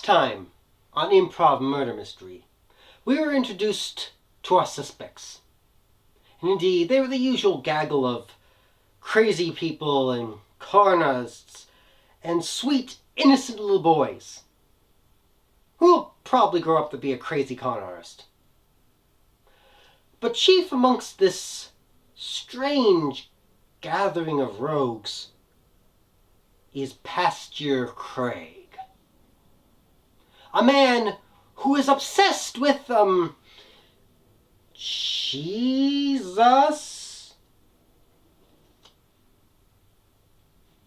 Last time on Improv Murder Mystery, we were introduced to our suspects. And indeed, they were the usual gaggle of crazy people and con artists and sweet, innocent little boys who will probably grow up to be a crazy con artist. But chief amongst this strange gathering of rogues is Pastor Craig. A man who is obsessed with, Jesus?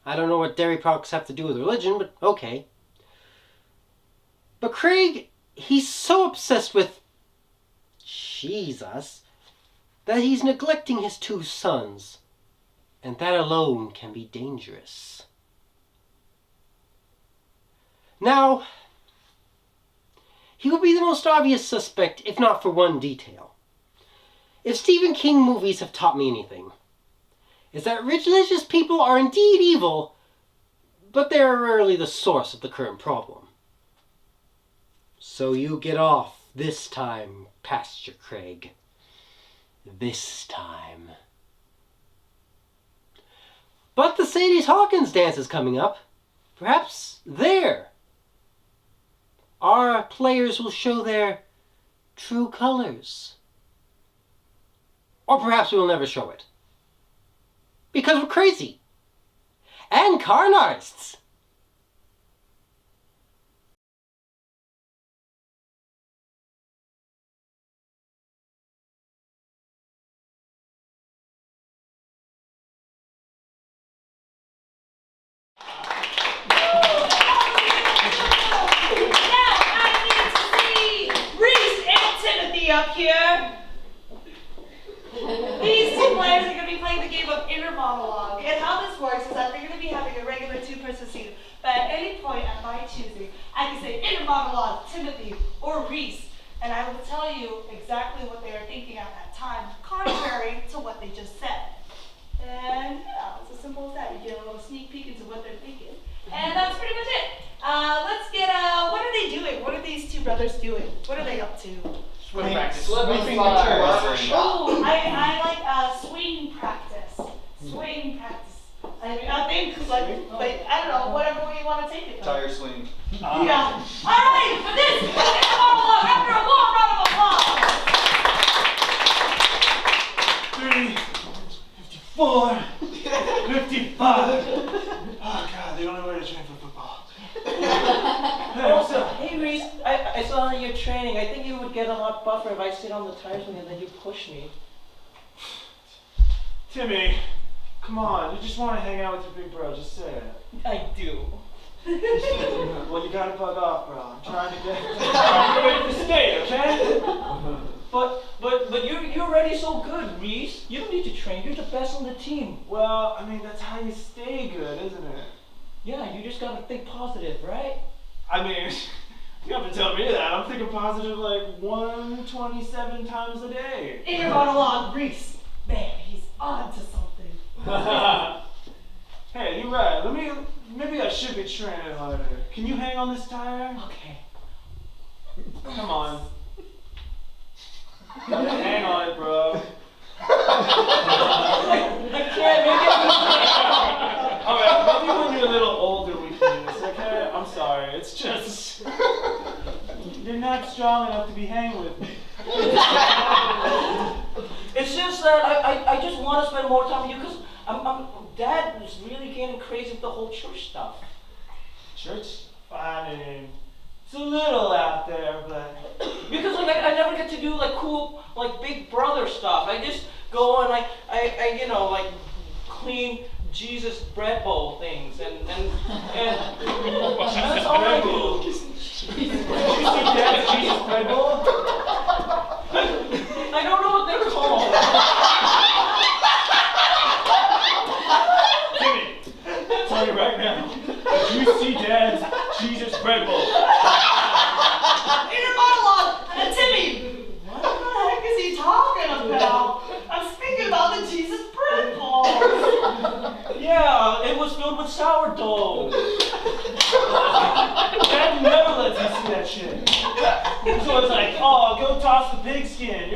I don't know what dairy products have to do with religion, but okay. But Craig, he's so obsessed with Jesus that he's neglecting his two sons, and that alone can be dangerous. Now, he would be the most obvious suspect if not for one detail. If Stephen King movies have taught me anything, is that religious people are indeed evil, but they are rarely the source of the current problem. So you get off this time, Pastor Craig. This time. But the Sadie Hawkins dance is coming up. Perhaps there our players will show their true colors. Or perhaps we will never show it. Because we're crazy. And con artists. Up here. These two players are going to be playing the game of inner monologue. And how this works is that they're going to be having a regular two-person scene. But at any point at my choosing, I can say inner monologue, Timothy, or Reese. And I will tell you exactly what they are thinking at that time, contrary to what they just said. And yeah, it's as simple as that. You get a little sneak peek into what they're thinking. And that's pretty much it. Let's get, what are they doing? What are these two brothers doing? What are they up to? Swing practice. Oh, I like swing practice. Swing practice. I think, like, I don't know, whatever way you want to take it. Tire swing. Yeah. All right, for this, monologue after a long round of applause. 3, 54, 55. Oh God, they don't know where to train for football. Also, hey Reese, I saw your training. I think you would get a lot buffer if I sit on the tires with you and then you push me. Timmy, come on, you just want to hang out with your big bro, just say it. I do. Well, you gotta bug off, bro. I'm trying to get ready to skate, okay? But you're already so good, Reese. You don't need to train. You're the best on the team. Well, I mean, that's how you stay good, isn't it? Yeah, you just gotta think positive, right? I mean, you have to tell me that. I'm thinking positive like 127 times a day. Inner monologue, Reese. Man, he's on to something. Hey, you're right. Maybe I should be training harder. Can you hang on this tire? Okay. Come on. Hang on it, bro. I can't make it. Alright, maybe when you're a little older we can do this, okay? I'm sorry. It's just you're not strong enough to be hanging with me. It's just that I just want to spend more time with you because Dad is really getting crazy with the whole church stuff. Church? I mean, it's a little out there, but because like I never get to do like cool like big brother stuff. I just go and I you know like clean Jesus bread bowl things and that's all I do. Dad's Jesus bread bowl? I don't know what they're called. Timmy, tell me right now. Did you see Dad's Jesus bread bowl? Inner monologue, Timmy. What the heck is he talking about? I'm speaking about the Jesus bread bowl. Yeah, it was filled with sourdough. Dad never lets you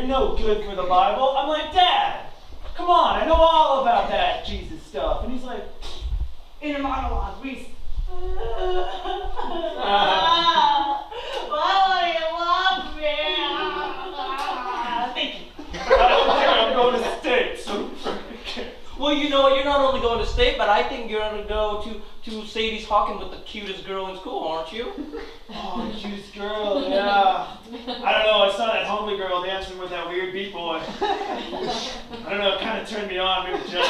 no good for the Bible. I'm like, Dad, come on, I know all about that Jesus stuff. And he's like, Inner monologue, Reese. Why do you love me? Thank you. I don't care, I'm going to state, so Well, you know what? You're not only going to state, but I think you're going to go to Sadie's Hawking with the cutest girl in school, aren't you? Oh, the cutest girl, yeah. I don't know, I saw that homely girl dancing with that weird beat boy. I don't know, it kind of turned me on, maybe just.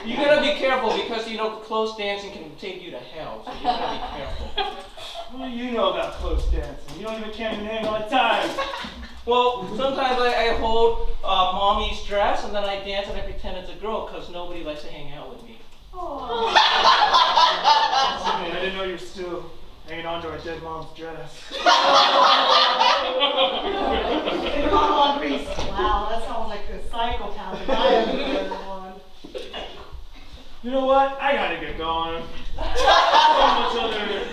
You gotta be careful because, you know, close dancing can take you to hell, so you gotta be careful. What do you know about close dancing? You don't even can't even hang on time. Well, sometimes I hold mommy's dress and then I dance and I pretend it's a girl because nobody likes to hang out with me. Aww. I didn't know you were still hanging on to a dead mom's dress. Inner monologue, Reese. Wow, that sounds like a psychopath if I ever heard one. You know what? I gotta get going. So much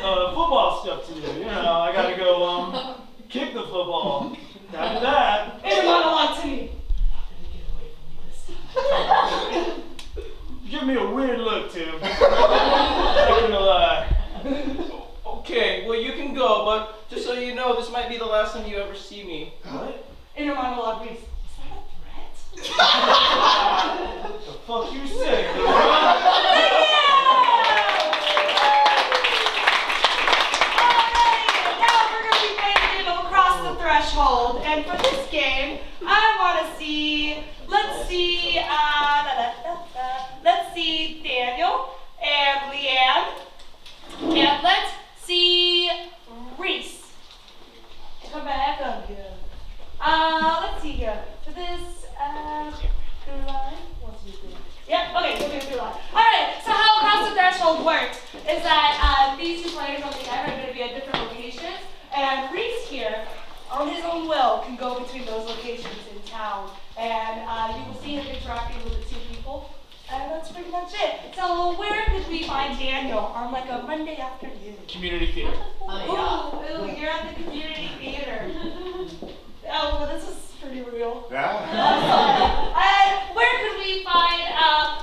other football stuff to do. You know, I gotta go kick the football. After that. Inner monologue to me. You give me a weird look, Tim. Not gonna lie. Okay, well you can go, but just so you know, this might be the last time you ever see me. What? Inner monologue, Reese. Is that a threat? What the fuck you say, bro? Threshold, and for this game, I want to see, let's see Daniel and Leanne, and let's see Reese. Come back up here. Let's see here. For this, through line? Yep, okay, so through line. Alright, so how Across the Threshold works is that these two players on the end are going to be at different locations, and Reese here, on his own will, can go between those locations in town. And you will see him interacting with the two people. And that's pretty much it. So where could we find Daniel on like a Monday afternoon? Community theater. Ooh, you're at the community theater. Oh, well, this is pretty real. Yeah. And where could we find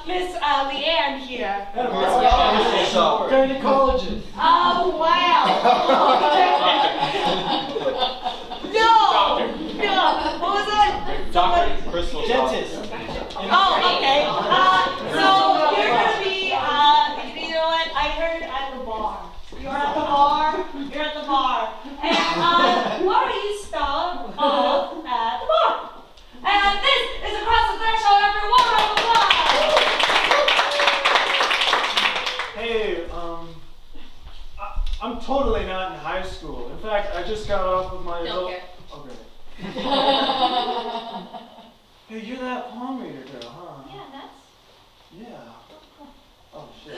Miss Leanne here? Going to colleges. Oh, wow. No! What was that? Doctor, crystal Dentist. Oh, okay. So you're gonna be, you know what? I heard at the bar. You're at the bar. You're at the bar. And why don't you stop at the bar? And this is Across the Threshold. Everyone, round of applause. Hey, I'm totally not in high school. In fact, I just got off of my adult. Okay. Hey, you're that palm reader girl, huh? Yeah, that's. Yeah. Oh shit.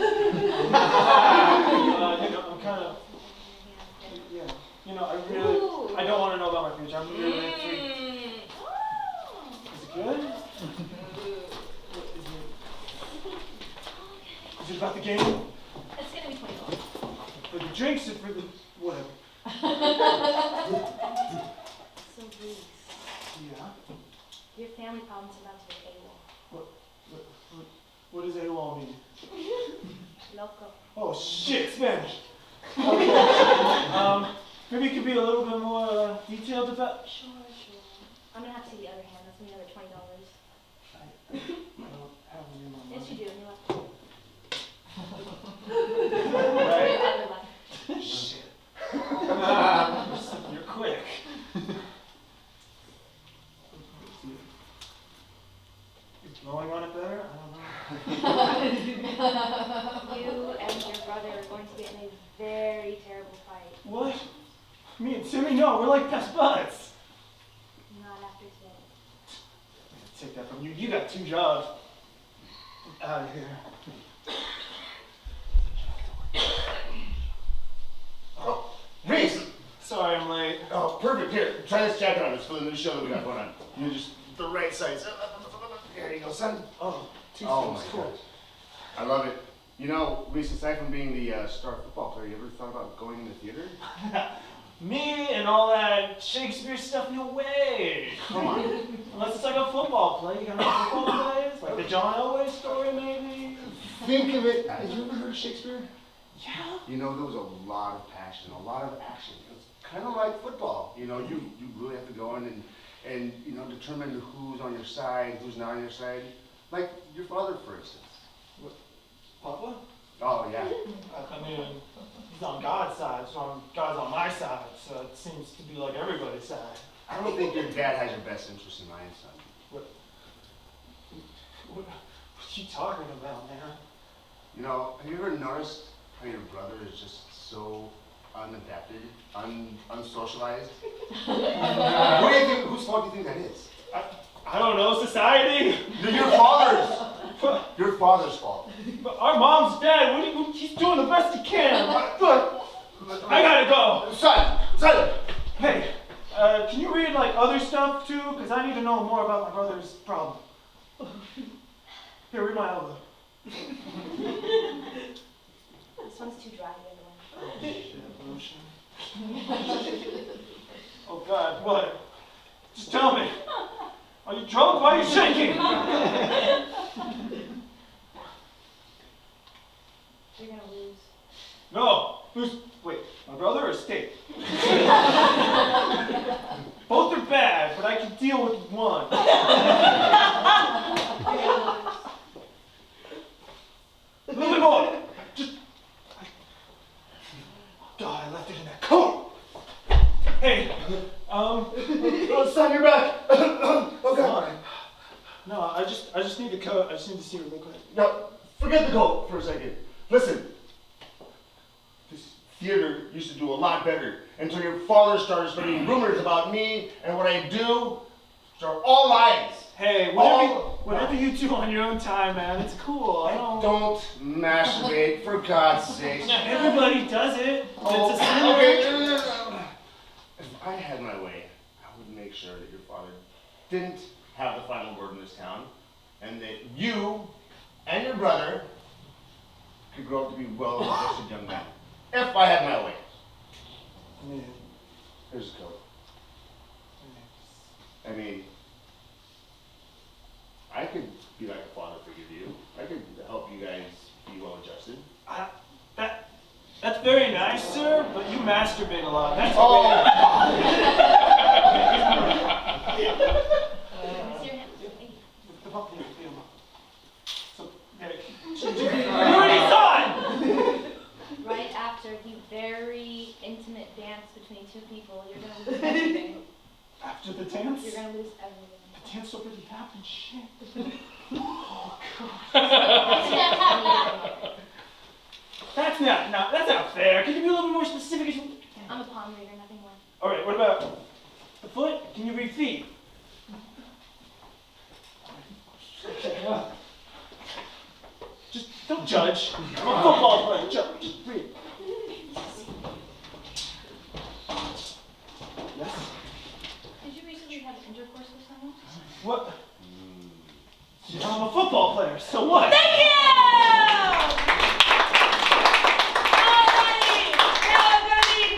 I'm kind of. Yeah. You know, I don't want to know about my future. I'm really intrigued. Is it good? Is it about the game? It's gonna be $20. For the drinks or for the whatever? So Reese, Yeah. your family problem's about to be AWOL. What does AWOL mean? Loco. Oh shit, Spanish. Okay. Maybe you could be a little bit more detailed about. Sure. I'm gonna have to see the other hand. That's gonna be another $20. I don't have any more money. Yes, you do. And you left. Right. Other left. Shit. You're quick. You're blowing on it better? I don't know. You and your brother are going to get in a very terrible fight. What? Me and Timmy? No, we're like best buds. Not after today. Take that from you. You got 2 jobs. Out of here. Oh, Reese! Sorry I'm late. Oh, perfect. Here, try this jacket on. It's for the new show that we got going on. You just the right size. There you go, son. Oh, 2 Oh things. my Cool. gosh. I love it. You know, Reese, aside from being the star football player, you ever thought about going into theater? Me and all that Shakespeare stuff, no way. Come on. Unless it's like a football play. You got any football plays? Like the John Elway story, maybe? Think of it. Have you ever heard of Shakespeare? Yeah. You know, there was a lot of passion, a lot of action. It's kind of like football. You know, you really have to go in and you know, determine who's on your side, who's not on your side. Like your father, for instance. What? Papa? Oh, yeah. I mean, he's on God's side, so God's on my side, so it seems to be like everybody's side. I don't think your dad has your best interest in mind, son. What are you talking about, man? You know, have you ever noticed how your brother is just so unadapted, unsocialized? What do you think, whose fault do you think that is? I don't know, society? Your father's. Your father's fault. But our mom's dead. He's doing the best he can. Look, I gotta go. Son! Hey, can you read like other stuff too? Because I need to know more about my brother's problem. Here, read my elbow. This one's too dry, the other one. Oh, shit, oh God, what? Just tell me. Are you drunk? Why are you shaking? You're gonna lose. No. Wait, my brother or State? Both are bad, but I can deal with one. A little bit more. Just. God, I left it in that coat. Hey, Oh, son, you're back. Oh, God. Fine. No, I just need the coat. I just need to see her real quick. No, forget the coat for a second. Listen. This theater used to do a lot better until your father started spreading rumors about me and what I do. Which are all lies. Hey, whatever you do on your own time, man, it's cool. I Don't masturbate, for God's sake. Everybody does it. Oh, It's a sin. okay. If I had my way, I would make sure that your father didn't have the final word in this town, and that you and your brother could grow up to be well-adjusted young men. If I had my way. Yeah. Here's the coat. I mean, I could be like a father figure to you. I could help you guys be well-adjusted. That's very nice, sir, but you masturbate a lot. That's Oh! You already saw it! Right after the very intimate dance between two people, you're gonna lose everything. After the dance? You're gonna lose everything. The dance already happened, shit. Oh, God. That's not fair. Can you be a little more specific? I'm a palm reader, nothing more. All right, what about the foot? Can you read feet? Just don't judge. I'm a football player. Just read. Yes? Did you recently have intercourse with someone? What? Yeah, I'm a football player, so what? Thank you! Alrighty, now I'm gonna need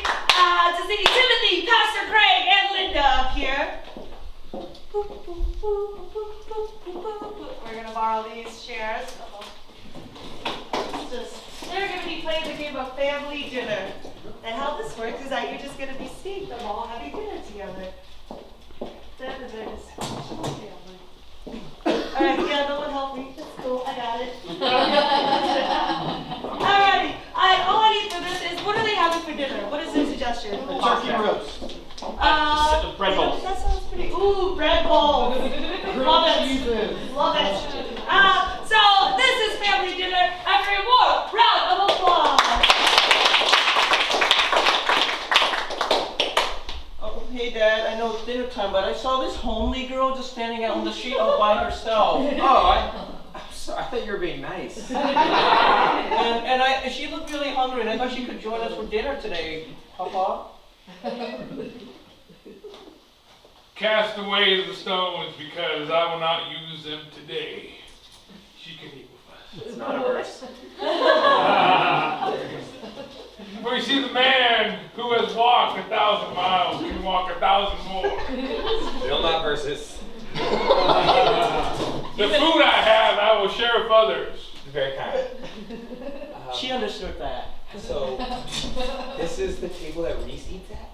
to see Timothy, Pastor Craig, and Linda up here. We're gonna borrow these chairs. They're gonna be playing the game of family dinner. And how this works is that you're just gonna be seeing them all having dinner together. Then they're just family. Alright, yeah, no one help me. That's cool, I got it. Alrighty, all I need for this is, what are they having for dinner? What is their suggestion? A turkey roast. Bread bowls. That sounds pretty. Ooh, bread bowls. Love it. Love it. So this is family dinner. After a warm round of applause. Oh, hey, Dad, I know it's dinner time, but I saw this homely girl just standing out on the street all by herself. Oh, I'm sorry. I thought you were being nice. and she looked really hungry, and I thought she could join us for dinner today, Papa. Cast away the stones, because I will not use them today. She can eat with us. It's not a verse. For you see, the man who has walked 1,000 walk 1,000 more. Still not versus. The food I have, I will share with others. Very kind. She understood that. So, this is the table that Reese eats at?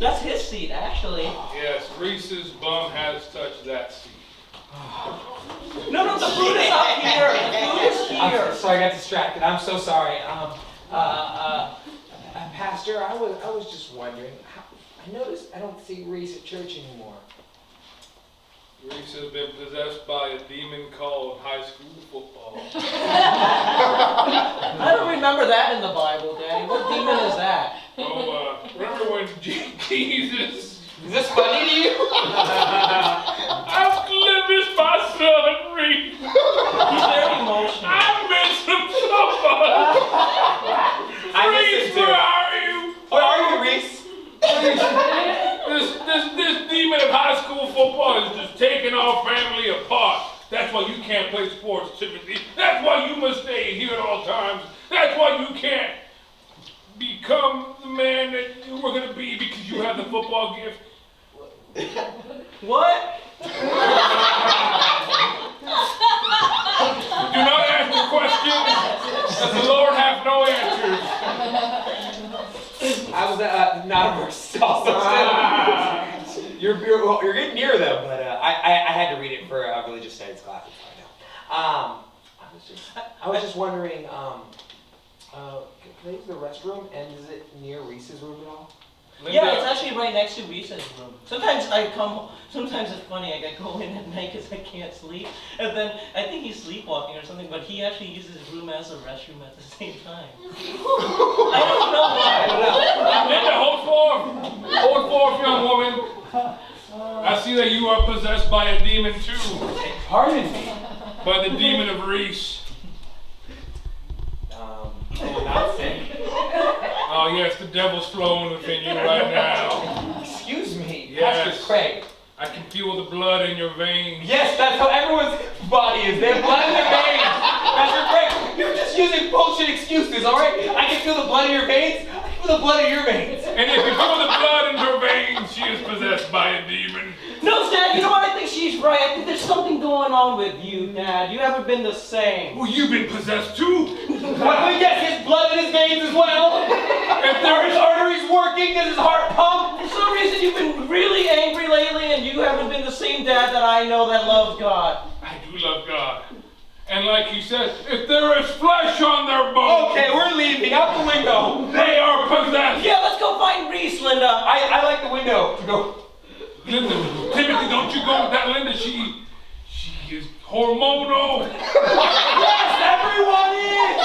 That's his seat, actually. Yes, Reese's bum has touched that seat. No, the food is up here. The food is here. I'm sorry, I got distracted. I'm so sorry. Pastor, I was just wondering. I noticed I don't see Reese at church anymore. Reese has been possessed by a demon called high school football. I don't remember that in the Bible, Daddy. What demon is that? Oh, remember when Jesus... Is this funny to you? I've lived this my son, Reese. He's very emotional. I miss him so much. I miss him Reese, too. where are you? Where are you, Reese? This demon of high school football is just taking our family apart. That's why you can't play sports, Timothy. That's why you must stay here at all times. That's why you can't become the man that you were going to be because you have the football gift. What? Do not ask me questions, as the Lord have no answers. I was not a verse. Also, you're getting near them, but I had to read it for a religious studies class. I was just wondering. Can I use the restroom? And is it near Reese's room at all? Linda, Yeah, it's actually right next to Reese's room. Sometimes it's funny, I go in at night because I can't sleep. And then I think he's sleepwalking or something, but he actually uses his room as a restroom at the same time. I don't know why. Linda, hold forth, young woman. I see that you are possessed by a demon too. Pardon me. By the demon of Reese. I'm not sick. Oh yes, the devil's flowing within you right now. Excuse me, Yes. Pastor Craig. I can feel the blood in your veins. Yes, that's how everyone's body is. They have blood in their veins. Pastor Craig, you're just using bullshit excuses, all right? I can feel the blood in your veins. I can feel the blood in your veins. And if you feel the blood in her veins, she is possessed by a demon. No, Dad, you know what? I think she's right. I think there's something going on with you, Dad. You haven't been the same. Well, you've been possessed too. Well, yes, his blood in his veins as well. If there are his arteries working, does his heart pump? For some reason, you've been really angry lately, and you haven't been the same dad that I know that loves God. I do love God. And like he said, if there is flesh on their bones, Okay, we're leaving. Out the window. they are possessed. Yeah, let's go find Reese, Linda. I like the window to go. Linda, Timothy, don't you go with that Linda. She is hormonal. Yes, everyone is.